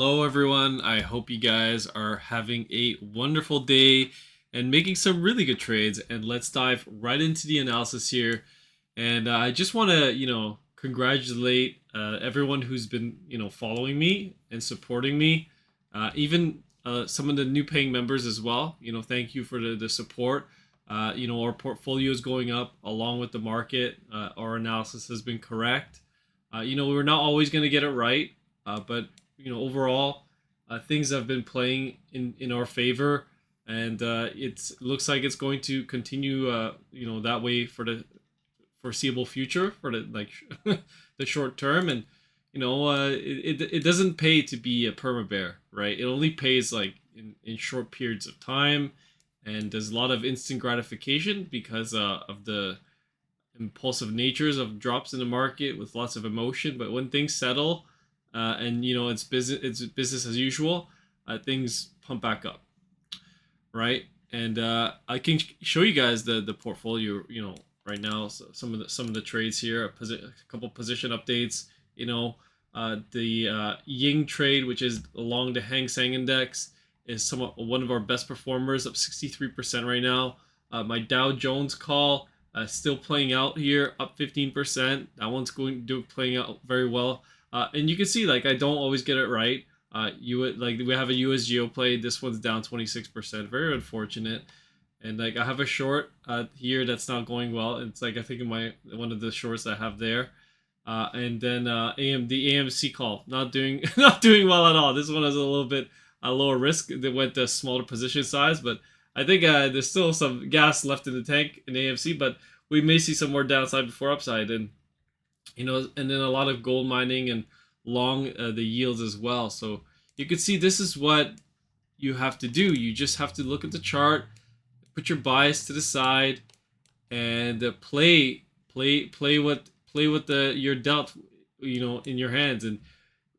Hello, everyone. I hope you guys are having a wonderful day and making some really good trades. And let's dive right into the analysis here. And I just want to, congratulate everyone who's been, following me and supporting me. Even some of the new paying members as well. Thank you for the support. Our portfolio is going up along with the market. Our analysis has been correct. We're not always going to get it right, but overall, things have been playing in our favor, and it looks like it's going to continue, that way for the foreseeable future, for the the short term. And it doesn't pay to be a perma bear, right? It only pays like in short periods of time, and there's a lot of instant gratification because of the impulsive natures of drops in the market with lots of emotion. But when things settle, and it's business as usual, things pump back up, right? And I can show you guys the portfolio, right now. So some of the trades here, a couple position updates. The Ying trade, which is along the Hang Seng Index, is one of our best performers, up 63% right now. My Dow Jones call, still playing out here, up 15%. That one's playing out very well. And you can see, like, I don't always get it right. We have a USGO play. This one's down 26%. Very unfortunate. And like I have a short here that's not going well. It's like I think in one of the shorts I have there. And then the AMC call, not doing not doing well at all. This one is a little bit lower risk. They went to smaller position size, but I think there's still some gas left in the tank in AMC, but we may see some more downside before upside. And and then a lot of gold mining and long the yields as well. So you can see this is what you have to do. You just have to look at the chart, put your bias to the side, and play what you're dealt, in your hands. And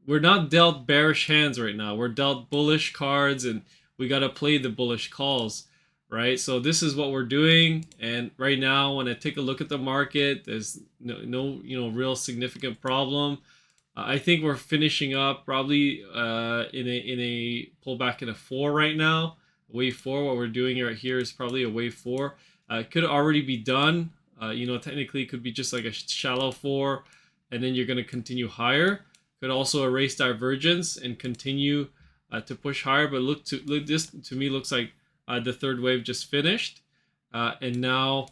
we're not dealt bearish hands right now. We're dealt bullish cards, and we got to play the bullish calls, right? So this is what we're doing. And right now, when I take a look at the market, there's no real significant problem. I think we're finishing up probably in a pullback in a 4 right now. Wave 4, what we're doing right here is probably a wave 4. It could already be done. Technically it could be just like a shallow 4, and then you're going to continue higher. Could also erase divergence and continue to push higher. But this to me looks like the third wave just finished, and now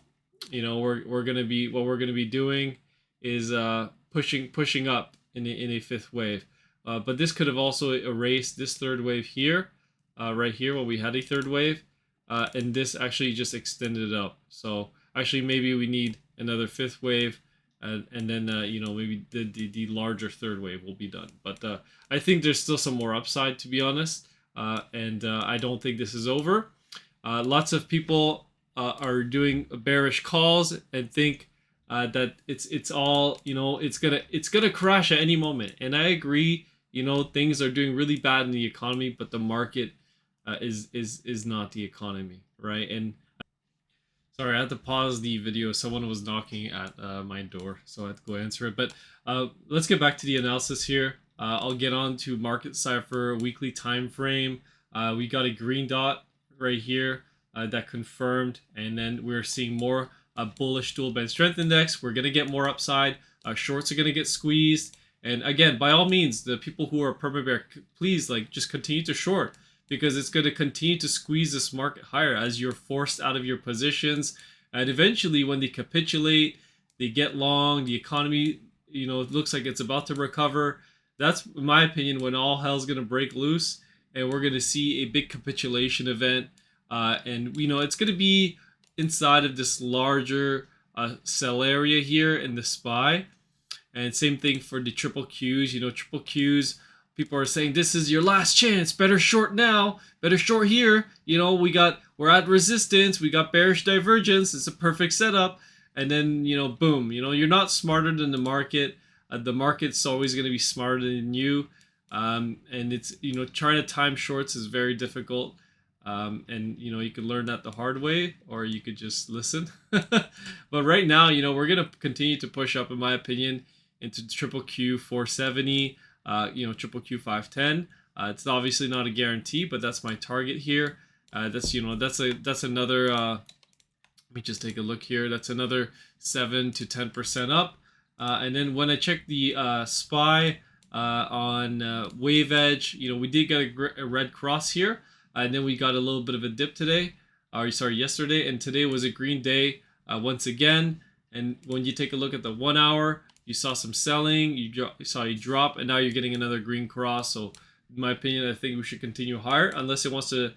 we're gonna be doing is pushing up in a fifth wave. But this could have also erased this third wave here, right here, when we had a third wave, and this actually just extended it up. So actually maybe we need another fifth wave, and then maybe the larger third wave will be done. But I think there's still some more upside, to be honest, and I don't think this is over. Lots of people are doing bearish calls and think that it's all, it's gonna crash at any moment. And I agree, things are doing really bad in the economy, but the market is not the economy, right? And sorry, I had to pause the video. Someone was knocking at my door, so I had to go answer it. But let's get back to the analysis here. I'll get on to market cipher weekly time frame. We got a green dot right here that confirmed, and then we're seeing more bullish dual band strength index. We're gonna get more upside. Shorts are gonna get squeezed, and again, by all means, the people who are perma bear, please just continue to short, because it's going to continue to squeeze this market higher as you're forced out of your positions. And eventually, when they capitulate, they get long, the economy, it looks like it's about to recover. That's, in my opinion, when all hell's going to break loose, and we're going to see a big capitulation event. And, it's going to be inside of this larger sell area here in the SPY. And same thing for the triple Qs. Triple Qs, people are saying this is your last chance. Better short now. Better short here. We're at resistance. We got bearish divergence. It's a perfect setup. And then boom. You're not smarter than the market. The market's always going to be smarter than you. And it's trying to time shorts is very difficult. And you could learn that the hard way, or you could just listen. But right now, we're gonna continue to push up, in my opinion, into triple Q 470. Triple Q 510. It's obviously not a guarantee, but that's my target here. That's that's another. Let me just take a look here. That's another 7 to 10% up. And then when I check the SPY on Wave Edge, we did get a red cross here, and then we got a little bit of a dip today, or sorry, yesterday, and today was a green day once again. And when you take a look at the 1 hour, you saw some selling, you saw a drop, and now you're getting another green cross. So in my opinion, I think we should continue higher unless it wants to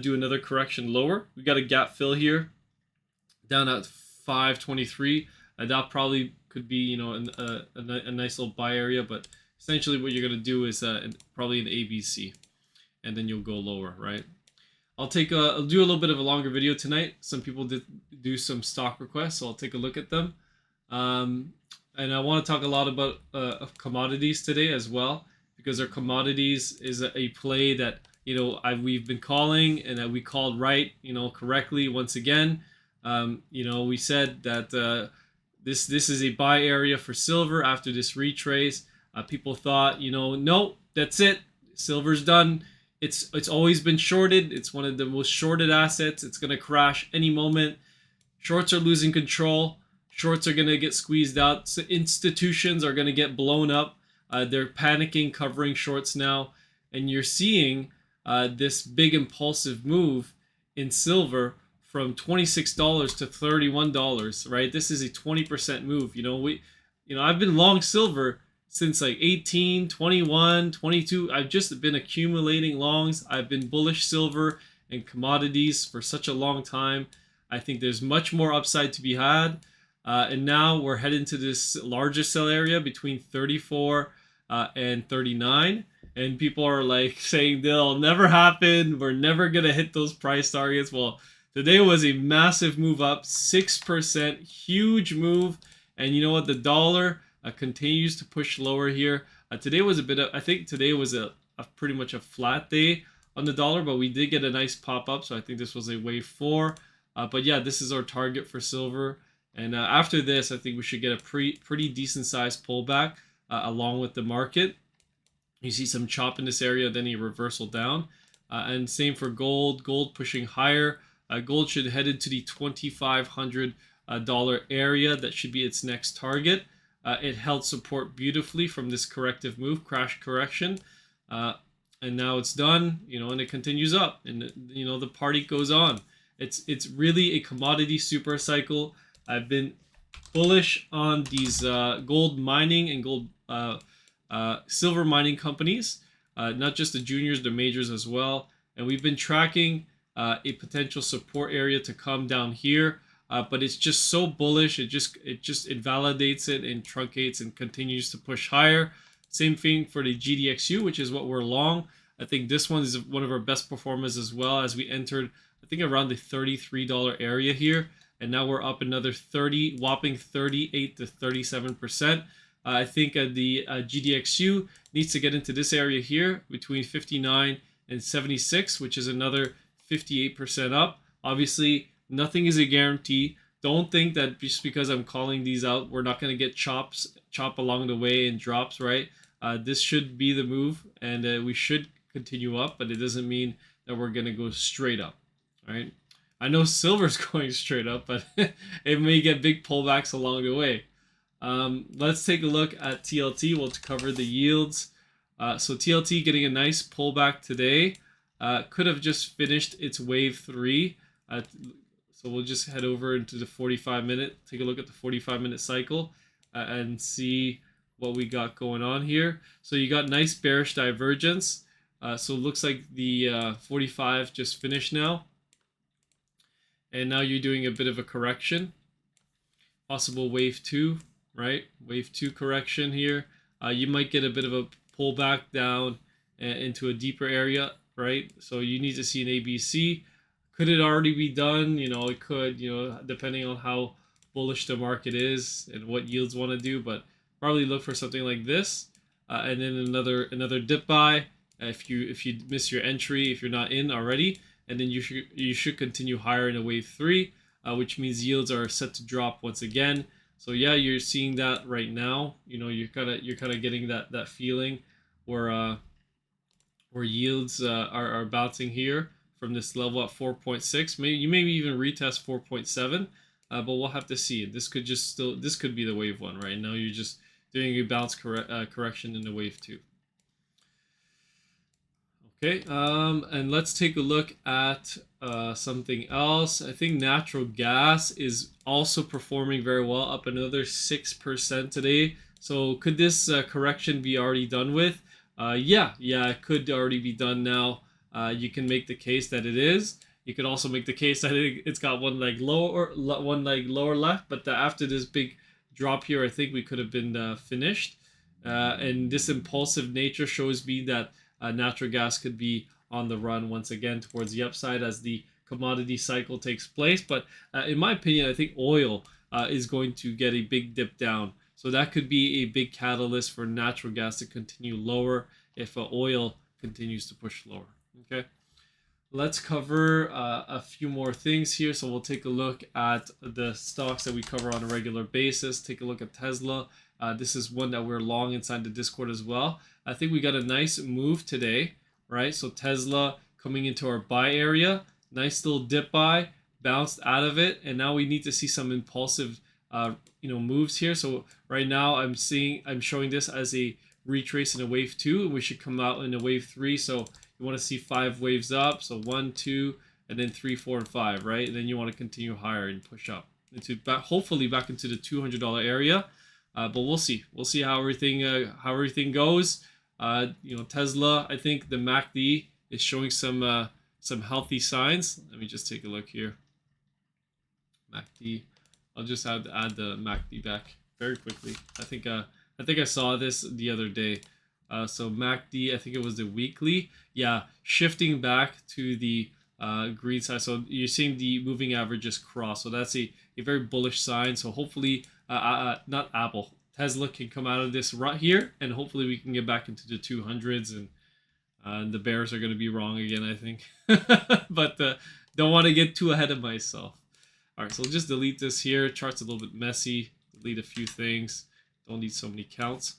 do another correction lower. We got a gap fill here down at 523. That probably could be a nice little buy area, but essentially what you're going to do is probably an ABC, and then you'll go lower, right? I'll do a little bit of a longer video tonight. Some people did do some stock requests, so I'll take a look at them. And I want to talk a lot about commodities today as well, because our commodities is a play that we've been calling, and that we called right, correctly once again. We said that this is a buy area for silver after this retrace. People thought, no, that's it. Silver's done. It's always been shorted. It's one of the most shorted assets. It's going to crash any moment. Shorts are losing control. Shorts are going to get squeezed out. So institutions are going to get blown up. They're panicking, covering shorts now. And you're seeing this big impulsive move in silver from $26 to $31, right? This is a 20% move. I've been long silver since like 18, 21, 22. I've just been accumulating longs. I've been bullish silver and commodities for such a long time. I think there's much more upside to be had. And now we're heading to this larger sell area between 34 and 39. And people are like saying they'll never happen. We're never going to hit those price targets. Well, today was a massive move up, 6%, huge move. And you know what? The dollar continues to push lower here. Today was I think today was a pretty much a flat day on the dollar, but we did get a nice pop up. So I think this was a wave 4. But yeah, this is our target for silver. And after this, I think we should get a pretty decent sized pullback along with the market. You see some chop in this area, then a reversal down. And same for gold. Gold pushing higher. Gold should head into the $2,500 area. That should be its next target. It held support beautifully from this corrective move, crash correction. And now it's done, and it continues up. And, the party goes on. It's really a commodity super cycle. I've been bullish on these gold mining and gold silver mining companies, not just the juniors, the majors as well. And we've been tracking a potential support area to come down here, but it's just so bullish. It just invalidates it and truncates and continues to push higher. Same thing for the GDXU, which is what we're long. I think this one is one of our best performers as well, as we entered, I think, around the $33 area here. And now we're up another whopping 38 to 37%. I think the GDXU needs to get into this area here between 59 and 76, which is another 58% up. Obviously, nothing is a guarantee. Don't think that just because I'm calling these out, we're not going to get chop along the way and drops, right? This should be the move, and we should continue up, but it doesn't mean that we're going to go straight up, right? I know silver's going straight up, but it may get big pullbacks along the way. Let's take a look at TLT. We'll cover the yields. So TLT getting a nice pullback today. Could have just finished its wave 3. So we'll just head over into the 45-minute. Take a look at the 45-minute cycle and see what we got going on here. So you got nice bearish divergence. So it looks like the 45 just finished now. And now you're doing a bit of a correction. Possible wave 2, right? Wave 2 correction here. You might get a bit of a pullback down into a deeper area, right? So you need to see an ABC. Could it already be done? It could, depending on how bullish the market is and what yields want to do, but probably look for something like this. And then another dip buy if you miss your entry, if you're not in already. And then you should continue higher in a wave 3, which means yields are set to drop once again. So yeah, you're seeing that right now. You're kind of getting that feeling where where yields are bouncing here from this level at 4.6. Maybe you maybe even retest 4.7, but we'll have to see. This could be the wave one. Right now you're just doing a bounce correction in the wave two. Okay, and let's take a look at something else. I think natural gas is also performing very well, up another 6% today. So could this correction be already done with? Yeah, it could already be done now. You can make the case that it is. You could also make the case that it's got one leg lower left, but after this big drop here, I think we could have been finished. And this impulsive nature shows me that natural gas could be on the run once again towards the upside as the commodity cycle takes place. But in my opinion, I think oil is going to get a big dip down. So that could be a big catalyst for natural gas to continue lower if oil continues to push lower. Okay. Let's cover a few more things here. So we'll take a look at the stocks that we cover on a regular basis. Take a look at Tesla. This is one that we're long inside the Discord as well. I think we got a nice move today, right? So Tesla coming into our buy area. Nice little dip buy, bounced out of it, and now we need to see some impulsive moves here. So right now I'm showing this as a retrace in a wave 2, and we should come out in a wave 3. So you want to see 5 waves up, so 1, 2, and then 3, 4, and 5, right? And then you want to continue higher and push up into hopefully back into the $200 area. But we'll see. We'll see how everything goes. Tesla. I think the MACD is showing some healthy signs. Let me just take a look here. MACD. I'll just add the MACD back very quickly. I think I saw this the other day. So MACD, I think it was the weekly. Yeah, shifting back to the green side. So you're seeing the moving averages cross. So that's a very bullish sign. So hopefully, Tesla can come out of this rut here, and hopefully we can get back into the 200s, and the bears are going to be wrong again, I think. But don't want to get too ahead of myself. All right, so we'll just delete this here. Chart's a little bit messy. Delete a few things. Don't need so many counts.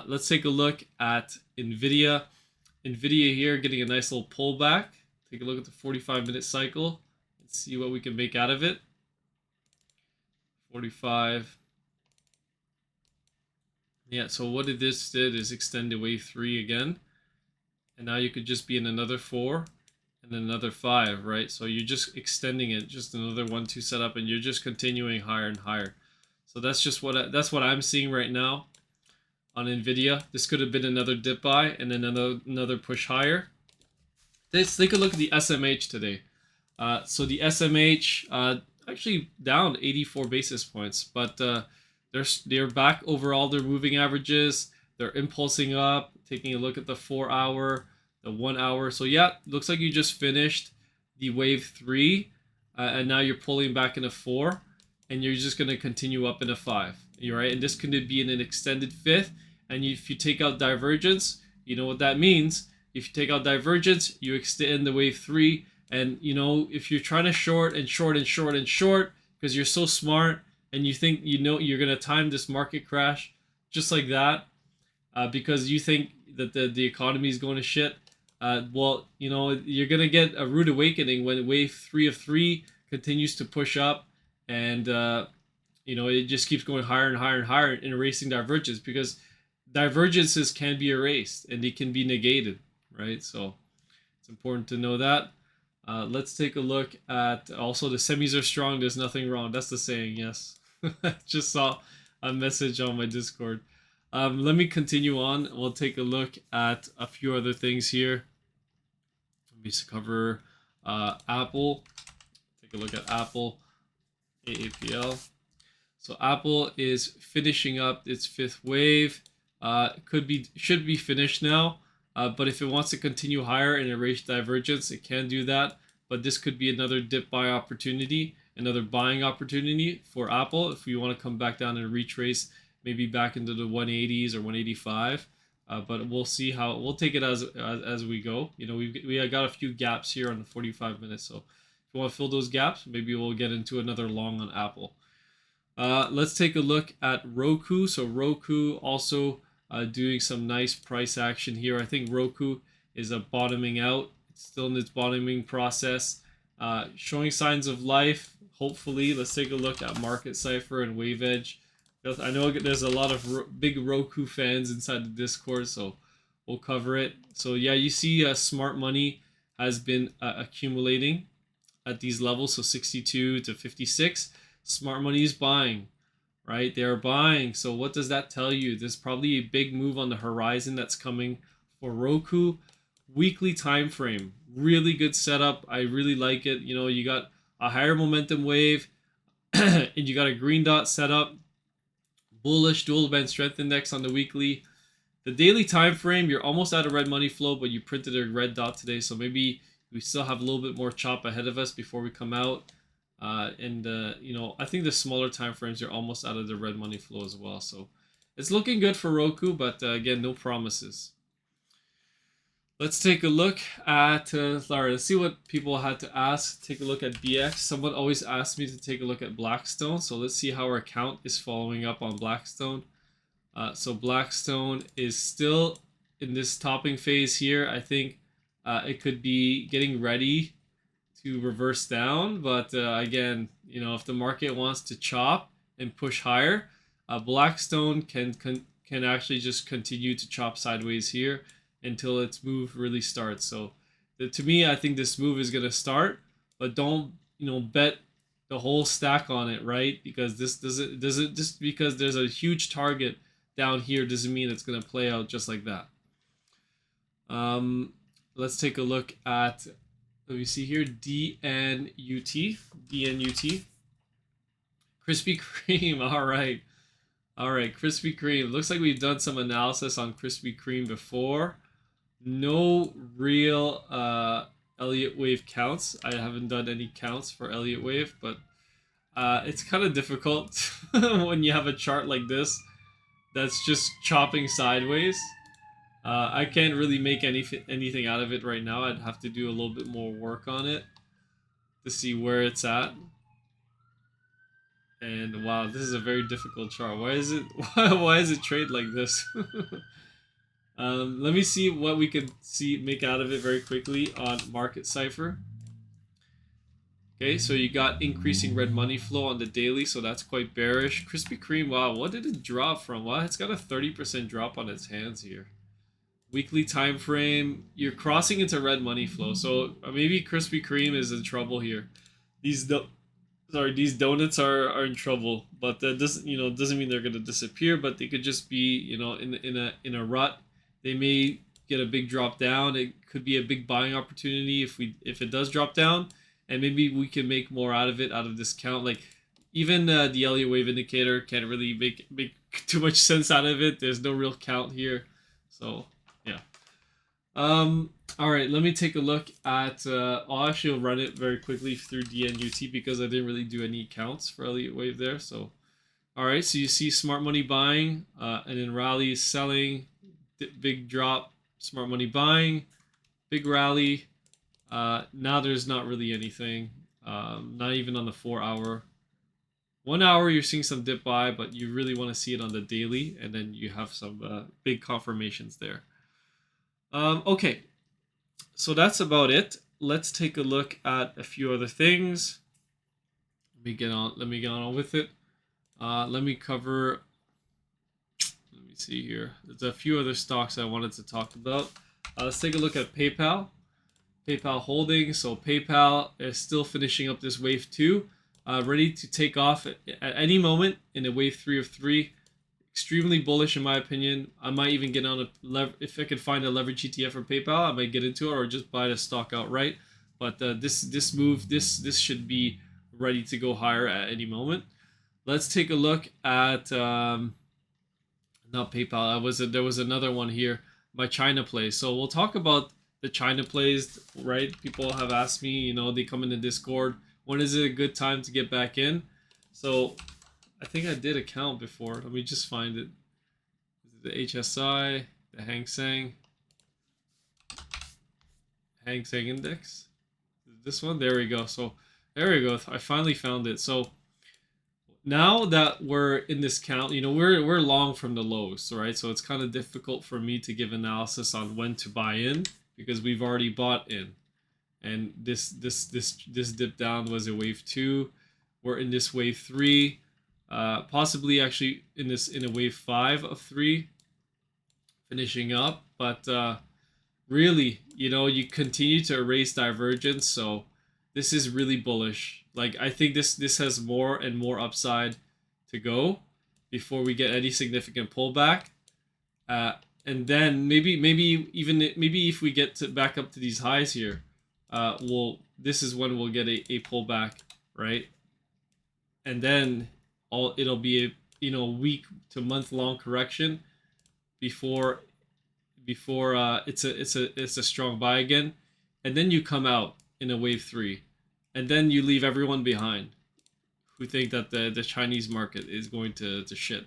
Let's take a look at NVDA. NVIDIA here getting a nice little pullback. Take a look at the 45-minute cycle and see what we can make out of it. 45. Yeah, so what this did is extend to wave 3 again. And now you could just be in another 4 and then another 5, right? So you're just extending it, just another 1-2 setup, and you're just continuing higher and higher. So that's just that's what I'm seeing right now on NVIDIA. This could have been another dip buy and then another push higher. Let's take a look at the SMH today. So the SMH actually down 84 basis points, but they're back overall. Their moving averages, they're impulsing up. Taking a look at the 4-hour, the 1 hour. So yeah, looks like you just finished the wave 3, and now you're pulling back in a 4, and you're just going to continue up in a 5. You're right, and this could be in an extended 5th. And if you take out divergence, you know what that means. If you take out divergence, you extend the wave 3. And if you're trying to short and short and short and short because you're so smart and you think you're going to time this market crash just like that, because you think that the economy is going to shit, well, you're going to get a rude awakening when wave 3 of 3 continues to push up, and it just keeps going higher and higher and higher and erasing divergence, because divergences can be erased and they can be negated, right? So it's important to know that. Let's take a look at also the semis are strong. There's nothing wrong. That's the saying. Yes. Just saw a message on my Discord. Let me continue on. We'll take a look at a few other things here. Let me cover Apple. Take a look at Apple, AAPL. So Apple is finishing up its 5th wave. Should be finished now. But if it wants to continue higher and erase divergence, it can do that. But this could be another dip buy opportunity, another buying opportunity for Apple if we want to come back down and retrace maybe back into the 180s or 185. But we'll see how we'll take it as we go. We got a few gaps here on the 45 minutes. So if you want to fill those gaps, maybe we'll get into another long on Apple. Let's take a look at ROKU. So ROKU also doing some nice price action here. I think ROKU is a bottoming out. It's still in its bottoming process, showing signs of life. Hopefully, let's take a look at Market Cipher and Wave Edge. I know there's a lot of big Roku fans inside the Discord, so we'll cover it. So yeah, you see smart money has been accumulating at these levels, so 62 to 56. Smart money is buying, right? They are buying. So what does that tell you? There's probably a big move on the horizon that's coming for Roku. Weekly time frame, really good setup. I really like it. You know, you got a higher momentum wave and you got a green dot set up. Bullish dual band strength index on the weekly. The daily time frame, you're almost out of red money flow, but you printed a red dot today, so maybe we still have a little bit more chop ahead of us before we come out. You know, I think the smaller time frames are almost out of the red money flow as well. So it's looking good for Roku, but again, no promises. Let's take a look at, let's see what people had to ask. Take a look at BX. Someone always asked me to take a look at Blackstone. So let's see how our account is following up on Blackstone. So Blackstone is still in this topping phase here. I think it could be getting ready to reverse down. But again, you know, if the market wants to chop and push higher, Blackstone can actually just continue to chop sideways here until its move really starts. So to me, I think this move is going to start, but don't, you know, bet the whole stack on it, right? Because this doesn't just because there's a huge target down here doesn't mean it's going to play out just like that. Let's take a look at, let me see here, DNUT. Krispy Kreme, all right. All right, Krispy Kreme. Looks like we've done some analysis on Krispy Kreme before. No real Elliott wave counts. I haven't done any counts for Elliott wave, but it's kind of difficult when you have a chart like this that's just chopping sideways. I can't really make anything out of it right now. I'd have to do a little bit more work on it to see where it's at. And wow, this is a very difficult chart. Why is it trade like this? Let me see what we can make out of it very quickly on Market Cipher. Okay, so you got increasing red money flow on the daily, so that's quite bearish. Krispy Kreme, wow, what did it drop from? Wow, it's got a 30% drop on its hands here. Weekly time frame, you're crossing into red money flow, so maybe Krispy Kreme is in trouble here. These donuts are in trouble, but that doesn't mean they're gonna disappear. But they could just be, you know, in a rut. They may get a big drop down. It could be a big buying opportunity if it does drop down, and maybe we can make more out of it, out of this count. Like even the Elliott wave indicator can't really make too much sense out of it. There's no real count here, so yeah. All right, let me take a look at, I'll actually run it very quickly through DNUT because I didn't really do any counts for Elliott wave there. So, all right, so you see smart money buying, and then rally selling, big drop, smart money buying, big rally. Now there's not really anything, not even on the 4 hour. 1 hour, you're seeing some dip buy, but you really want to see it on the daily, and then you have some big confirmations there. Okay, so that's about it. Let's take a look at a few other things. Let me get on with it. Let me cover. Let me see here. There's a few other stocks I wanted to talk about. Let's take a look at PayPal. PayPal Holdings. So PayPal is still finishing up this wave 2, ready to take off at any moment in a wave 3 of 3. Extremely bullish in my opinion. I might even get on if I could find a leverage ETF for PayPal, I might get into it or just buy the stock outright. But this move, this should be ready to go higher at any moment. Let's take a look at not PayPal. There was another one here, my China plays. So we'll talk about the China plays, right? People have asked me, you know, they come in the Discord, when is it a good time to get back in? So I think I did a count before. Let me just find it. The HSI, the Hang Seng index. This one, there we go. So there we go. I finally found it. So now that we're in this count, you know, we're long from the lows, right? So it's kind of difficult for me to give analysis on when to buy in because we've already bought in. And this dip down was a wave 2. We're in this wave 3, possibly actually in a wave 5 of 3, finishing up. But really, you continue to erase divergence, so this is really bullish. Like, I think this has more and more upside to go before we get any significant pullback. And then maybe if we get back up to these highs here, this is when we'll get a pullback, right? And then it'll be a week to month long correction before it's a strong buy again, and then you come out in a wave 3, and then you leave everyone behind who think that the Chinese market is going to shit.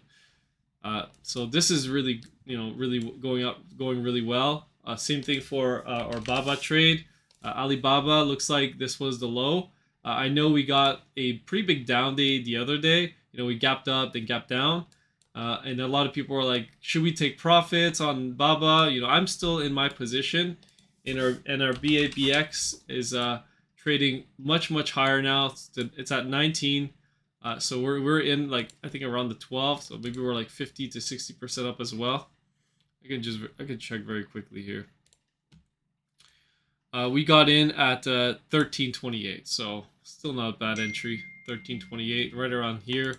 So this is really really going really well. Same thing for our Baba trade. Alibaba looks like this was the low. I know we got a pretty big down day the other day. We gapped up, then gapped down. And a lot of people are like, should we take profits on Baba? I'm still in my position. And our BABX is trading much higher now. It's at 19. So we're in, like, I think around the 12. So maybe we're like 50 to 60% up as well. I can check very quickly here. We got in at 13.28, so still not a bad entry. 13.28, right around here,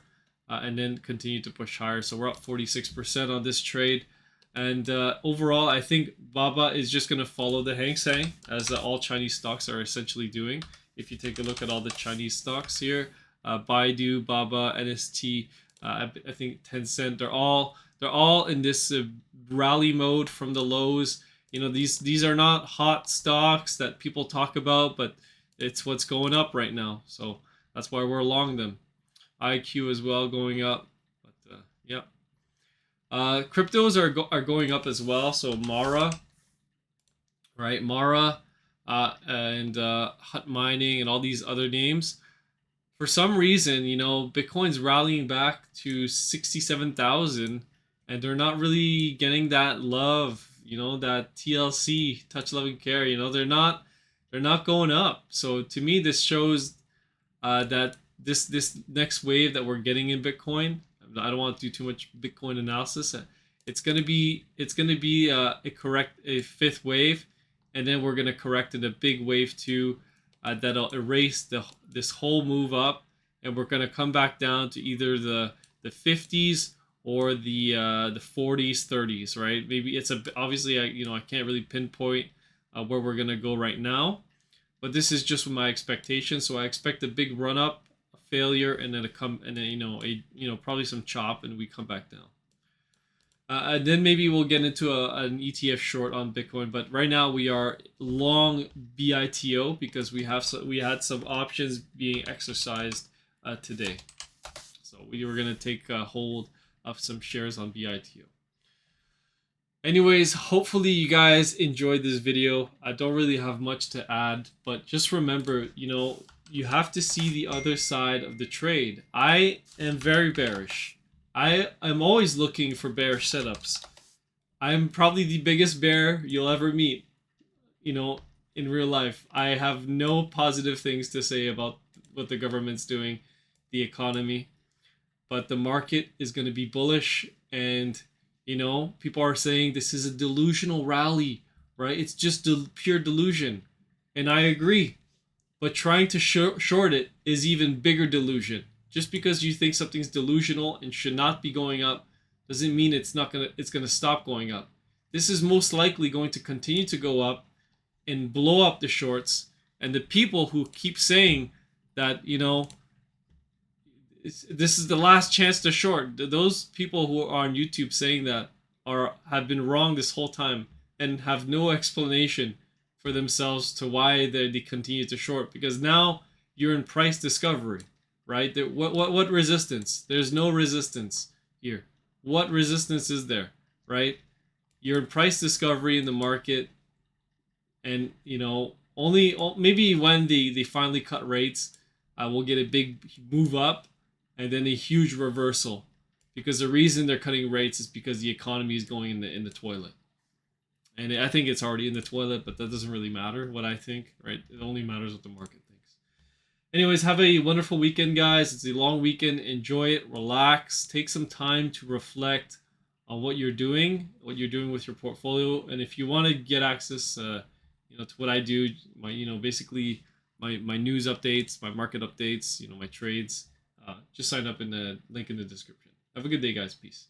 and then continue to push higher. So we're up 46% on this trade, and overall, I think Baba is just going to follow the Hang Seng, as all Chinese stocks are essentially doing. If you take a look at all the Chinese stocks here, Baidu, Baba, NST, I think Tencent, they're all in this rally mode from the lows. These are not hot stocks that people talk about, but it's what's going up right now. So that's why we're long them. IQ as well going up, but yeah. Cryptos are going up as well. So Mara, right? Mara, and Hut Mining and all these other names. For some reason, Bitcoin's rallying back to 67,000, and they're not really getting that love. That TLC, touch, love, and care. They're not going up. So to me, this shows that this next wave that we're getting in Bitcoin. I don't want to do too much Bitcoin analysis. It's gonna be a fifth wave, and then we're gonna correct in a big wave 2 that'll erase this whole move up, and we're gonna come back down to either the 50s or the 40s, 30s, right? Maybe it's obviously I can't really pinpoint where we're gonna go right now, but this is just my expectation. So I expect a big run up, a failure, and then probably some chop, and we come back down. And then maybe we'll get into an ETF short on Bitcoin, but right now we are long BITO because we had some options being exercised today. So we were gonna take a hold of some shares on BITO. Anyways, hopefully you guys enjoyed this video. I don't really have much to add, but just remember, you have to see the other side of the trade. I am very bearish. I'm always looking for bearish setups. I'm probably the biggest bear you'll ever meet, in real life. I have no positive things to say about what the government's doing, the economy. But the market is going to be bullish, and people are saying this is a delusional rally, right? It's just pure delusion, and I agree. But trying to short it is even bigger delusion. Just because you think something's delusional and should not be going up doesn't mean it's gonna stop going up. This is most likely going to continue to go up and blow up the shorts, and the people who keep saying that this is the last chance to short. Those people who are on YouTube saying that have been wrong this whole time and have no explanation for themselves to why they continue to short, because now you're in price discovery, right? What resistance? There's no resistance here. What resistance is there, right? You're in price discovery in the market, and only maybe when they finally cut rates, we'll get a big move up, and then a huge reversal, because the reason they're cutting rates is because the economy is going in the toilet. And I think it's already in the toilet, but that doesn't really matter what I think, right? It only matters what the market thinks. Anyways, have a wonderful weekend, guys. It's a long weekend. Enjoy it. Relax. Take some time to reflect on what you're doing with your portfolio. And if you want to get access, to what I do, basically my news updates, my market updates, my trades, just sign up in the link in the description. Have a good day, guys. Peace.